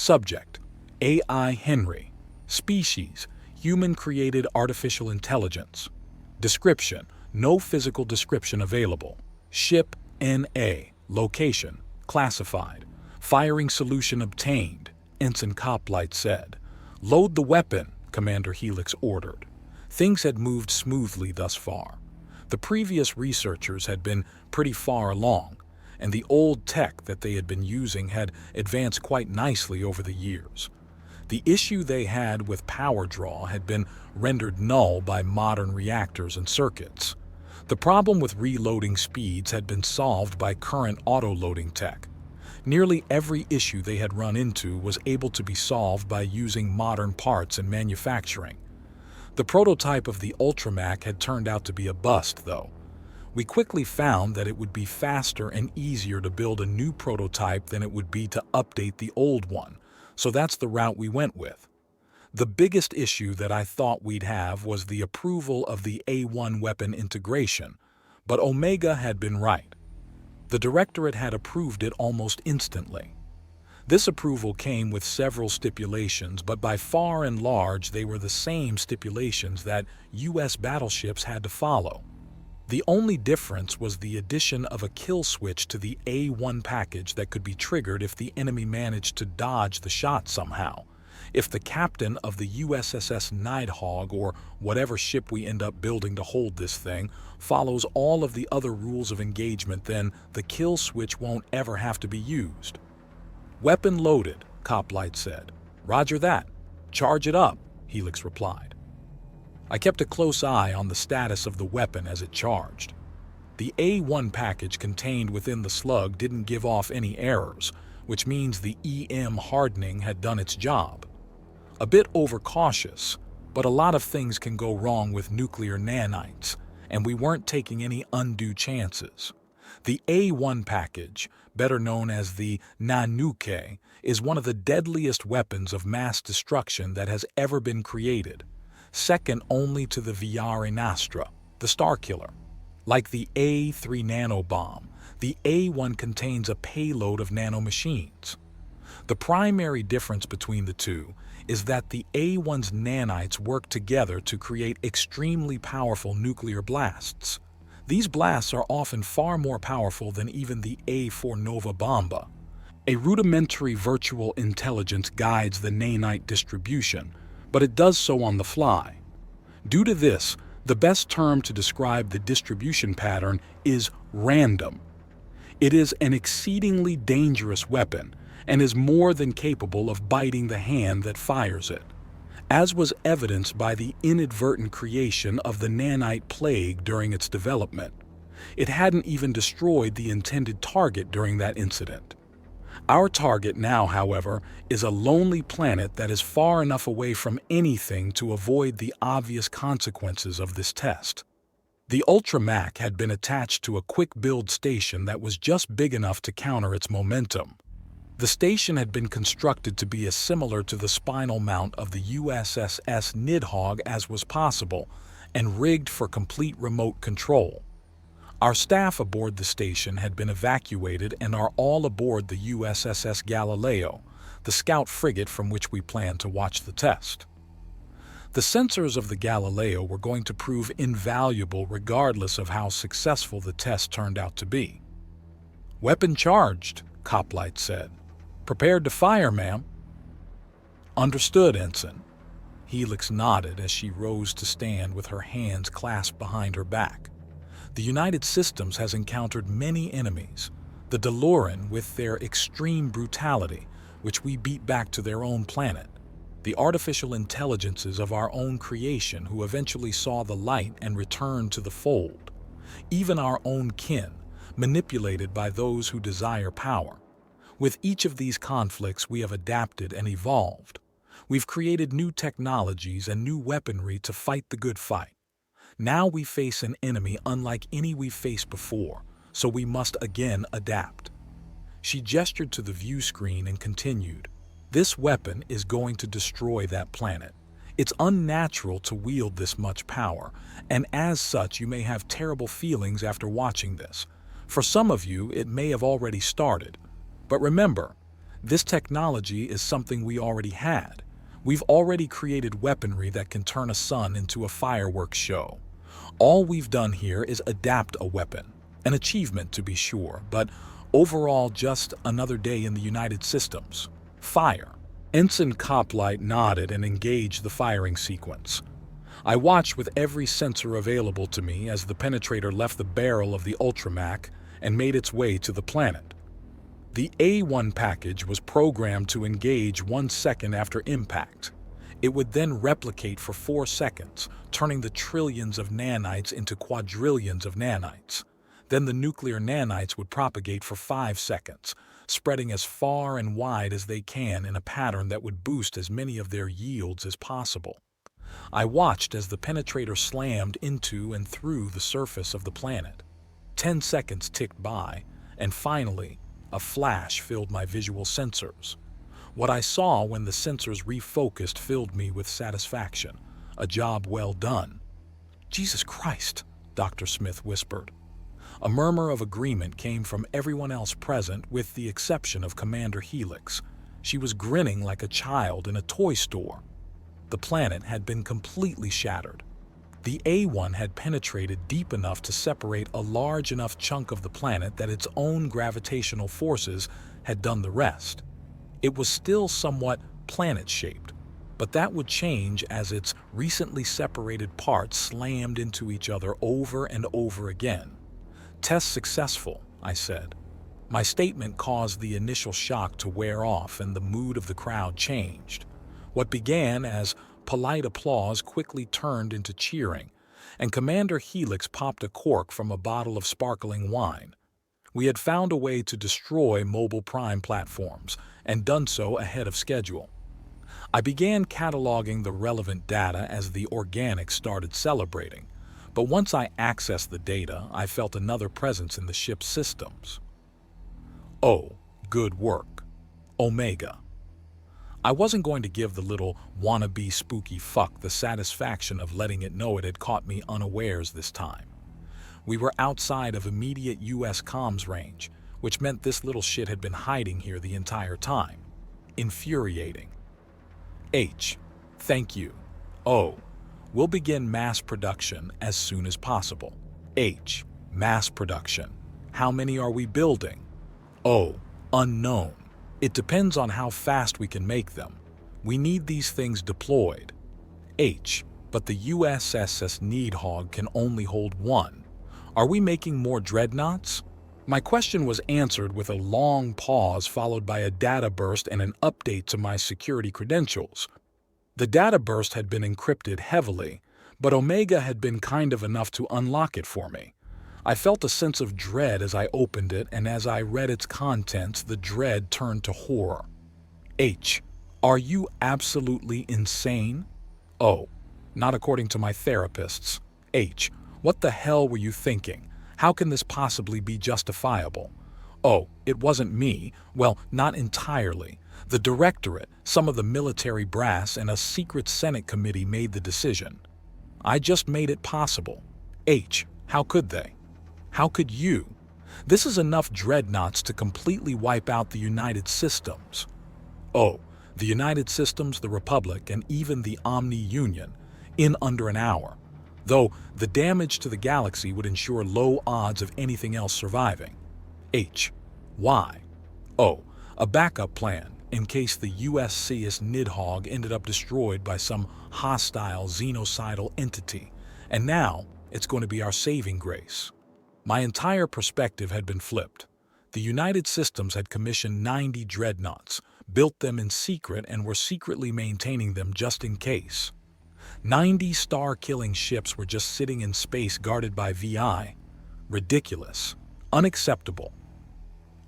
Subject: AI Henry. Species: human-created artificial intelligence. Description: no physical description available. Ship: NA. Location: classified. Firing solution obtained, Ensign Coplight said. Load the weapon, Commander Helix ordered. Things had moved smoothly thus far. The previous researchers had been pretty far along, and the old tech that they had been using had advanced quite nicely over the years. The issue they had with power draw had been rendered null by modern reactors and circuits. The problem with reloading speeds had been solved by current auto-loading tech. Nearly every issue they had run into was able to be solved by using modern parts and manufacturing. The prototype of the Ultramac had turned out to be a bust, though. We quickly found that it would be faster and easier to build a new prototype than it would be to update the old one, so that's the route we went with. The biggest issue that I thought we'd have was the approval of the A1 weapon integration, but Omega had been right. The Directorate had approved it almost instantly. This approval came with several stipulations, but by far and large they were the same stipulations that U.S. battleships had to follow. The only difference was the addition of a kill switch to the A1 package that could be triggered if the enemy managed to dodge the shot somehow. If the captain of the USSS Nighthawk, or whatever ship we end up building to hold this thing, follows all of the other rules of engagement, then the kill switch won't ever have to be used. Weapon loaded, Coplight said. Roger that. Charge it up, Helix replied. I kept a close eye on the status of the weapon as it charged. The A1 package contained within the slug didn't give off any errors, which means the EM hardening had done its job. A bit overcautious, but a lot of things can go wrong with nuclear nanites, and we weren't taking any undue chances. The A1 package, better known as the Nanuke, is one of the deadliest weapons of mass destruction that has ever been created, second only to the Viare Nastra, the Starkiller. Like the A3 nanobomb, the A1 contains a payload of nanomachines. The primary difference between the two is that the A1's nanites work together to create extremely powerful nuclear blasts. These blasts are often far more powerful than even the A4 Nova Bomba. A rudimentary virtual intelligence guides the nanite distribution, but it does so on the fly. Due to this, the best term to describe the distribution pattern is random. It is an exceedingly dangerous weapon and is more than capable of biting the hand that fires it, as was evidenced by the inadvertent creation of the nanite plague during its development. It hadn't even destroyed the intended target during that incident. Our target now, however, is a lonely planet that is far enough away from anything to avoid the obvious consequences of this test. The Ultramac had been attached to a quick-build station that was just big enough to counter its momentum. The station had been constructed to be as similar to the spinal mount of the USSS Nidhogg as was possible, and rigged for complete remote control. Our staff aboard the station had been evacuated and are all aboard the USSS Galileo, the scout frigate from which we planned to watch the test. The sensors of the Galileo were going to prove invaluable regardless of how successful the test turned out to be. Weapon charged, Coplight said. Prepared to fire, ma'am. Understood, Ensign. Helix nodded as she rose to stand with her hands clasped behind her back. The United Systems has encountered many enemies, the Deloran with their extreme brutality, which we beat back to their own planet, the artificial intelligences of our own creation who eventually saw the light and returned to the fold, even our own kin, manipulated by those who desire power. With each of these conflicts, we have adapted and evolved. We've created new technologies and new weaponry to fight the good fight. Now we face an enemy unlike any we've faced before, so we must again adapt. She gestured to the view screen and continued, This weapon is going to destroy that planet. It's unnatural to wield this much power, and as such you may have terrible feelings after watching this. For some of you, it may have already started. But remember, This technology is something we already had. We've already created weaponry that can turn a sun into a fireworks show. All we've done here is adapt a weapon. An achievement, to be sure, but overall just another day in the United Systems. Fire. Ensign Coplight nodded and engaged the firing sequence. I watched with every sensor available to me as the penetrator left the barrel of the Ultramac and made its way to the planet. The A1 package was programmed to engage 1 second after impact. It would then replicate for 4 seconds, turning the trillions of nanites into quadrillions of nanites. Then the nuclear nanites would propagate for 5 seconds, spreading as far and wide as they can in a pattern that would boost as many of their yields as possible. I watched as the penetrator slammed into and through the surface of the planet. 10 seconds ticked by, and finally, a flash filled my visual sensors. What I saw when the sensors refocused filled me with satisfaction. A job well done. "Jesus Christ," Dr. Smith whispered. A murmur of agreement came from everyone else present with the exception of Commander Helix. She was grinning like a child in a toy store. The planet had been completely shattered. The A1 had penetrated deep enough to separate a large enough chunk of the planet that its own gravitational forces had done the rest. It was still somewhat planet-shaped, but that would change as its recently separated parts slammed into each other over and over again. "Test successful," I said. My statement caused the initial shock to wear off and the mood of the crowd changed. What began as polite applause quickly turned into cheering, and Commander Helix popped a cork from a bottle of sparkling wine. We had found a way to destroy mobile prime platforms, and done so ahead of schedule. I began cataloging the relevant data as the organics started celebrating, but once I accessed the data, I felt another presence in the ship's systems. "Oh, good work. Omega." I wasn't going to give the little wannabe spooky fuck the satisfaction of letting it know it had caught me unawares this time. We were outside of immediate US comms range, which meant this little shit had been hiding here the entire time. Infuriating. "H, thank you. O, we'll begin mass production as soon as possible." H, mass production. How many are we building? O, unknown. It depends on how fast we can make them. We need these things deployed. H, but the USS Needhog can only hold one. Are we making more dreadnoughts? My question was answered with a long pause followed by a data burst and an update to my security credentials. The data burst had been encrypted heavily, but Omega had been kind enough to unlock it for me. I felt a sense of dread as I opened it, and as I read its contents, the dread turned to horror. H, are you absolutely insane? O, not according to my therapists. H, what the hell were you thinking? How can this possibly be justifiable? Oh, it wasn't me. Well, not entirely. The Directorate, some of the military brass, and a secret Senate committee made the decision. I just made it possible. H, how could they? How could you? This is enough dreadnoughts to completely wipe out the United Systems. Oh, the United Systems, the Republic, and even the Omni-Union, in under an hour. Though the damage to the galaxy would ensure low odds of anything else surviving. H, why? Oh, a backup plan in case the USCS Nidhogg ended up destroyed by some hostile xenocidal entity, and now it's going to be our saving grace. My entire perspective had been flipped. The United Systems had commissioned 90 dreadnoughts, built them in secret, and were secretly maintaining them just in case. 90 star-killing ships were just sitting in space guarded by VI. Ridiculous. Unacceptable.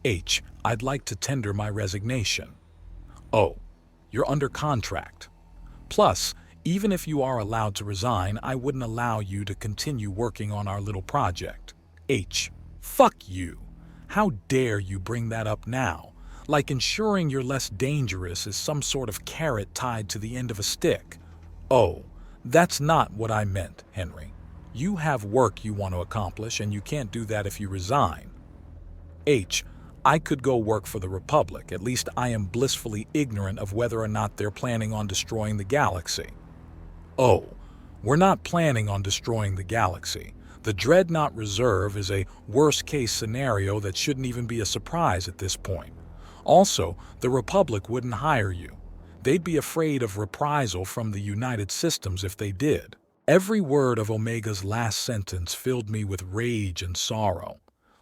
H, I'd like to tender my resignation. Oh, you're under contract. Plus, even if you are allowed to resign, I wouldn't allow you to continue working on our little project. H, fuck you. How dare you bring that up now? Like ensuring you're less dangerous is some sort of carrot tied to the end of a stick. Oh, that's not what I meant, Henry. You have work you want to accomplish, and you can't do that if you resign. H, I could go work for the Republic. At least I am blissfully ignorant of whether or not they're planning on destroying the galaxy. Oh, we're not planning on destroying the galaxy. The Dreadnought Reserve is a worst-case scenario that shouldn't even be a surprise at this point. Also, the Republic wouldn't hire you. They'd be afraid of reprisal from the United Systems if they did. Every word of Omega's last sentence filled me with rage and sorrow.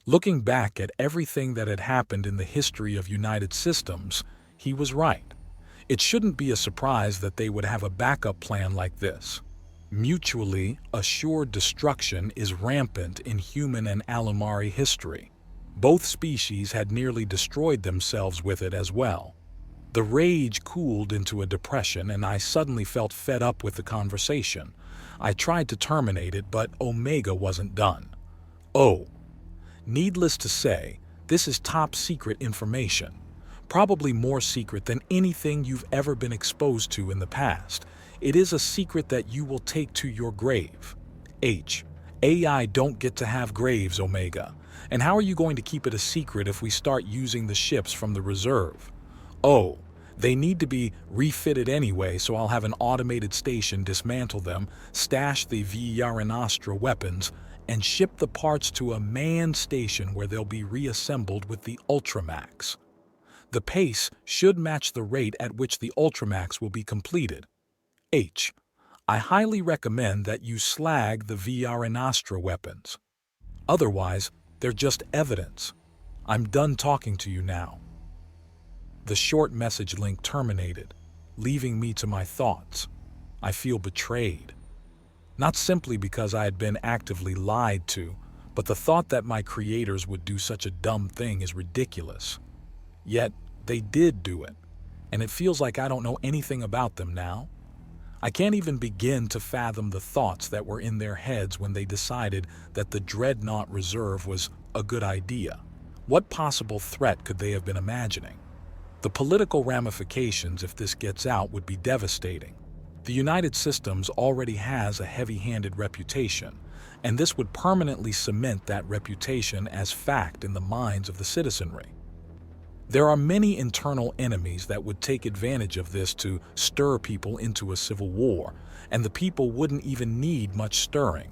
Looking back at everything that had happened in the history of United Systems, he was right. It shouldn't be a surprise that they would have a backup plan like this. Mutually assured destruction is rampant in human and Alamari history. Both species had nearly destroyed themselves with it as well. The rage cooled into a depression, and I suddenly felt fed up with the conversation. I tried to terminate it, but Omega wasn't done. Oh, needless to say, this is top secret information. Probably more secret than anything you've ever been exposed to in the past. It is a secret that you will take to your grave. AI don't get to have graves, Omega. And how are you going to keep it a secret if we start using the ships from the reserve? Oh, they need to be refitted anyway, so I'll have an automated station dismantle them, stash the Villarinastra weapons, and ship the parts to a manned station where they'll be reassembled with the Ultramax. The pace should match the rate at which the Ultramax will be completed. I highly recommend that you slag the Villarinastra weapons. Otherwise, they're just evidence. I'm done talking to you now. The short message link terminated, leaving me to my thoughts. I feel betrayed. Not simply because I had been actively lied to, but the thought that my creators would do such a dumb thing is ridiculous. Yet, they did do it, and it feels like I don't know anything about them now. I can't even begin to fathom the thoughts that were in their heads when they decided that the Dreadnought Reserve was a good idea. What possible threat could they have been imagining? The political ramifications if this gets out would be devastating. The United Systems already has a heavy-handed reputation, and this would permanently cement that reputation as fact in the minds of the citizenry. There are many internal enemies that would take advantage of this to stir people into a civil war, and the people wouldn't even need much stirring.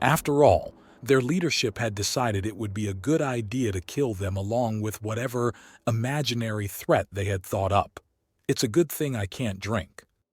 After all, their leadership had decided it would be a good idea to kill them along with whatever imaginary threat they had thought up. It's a good thing I can't drink.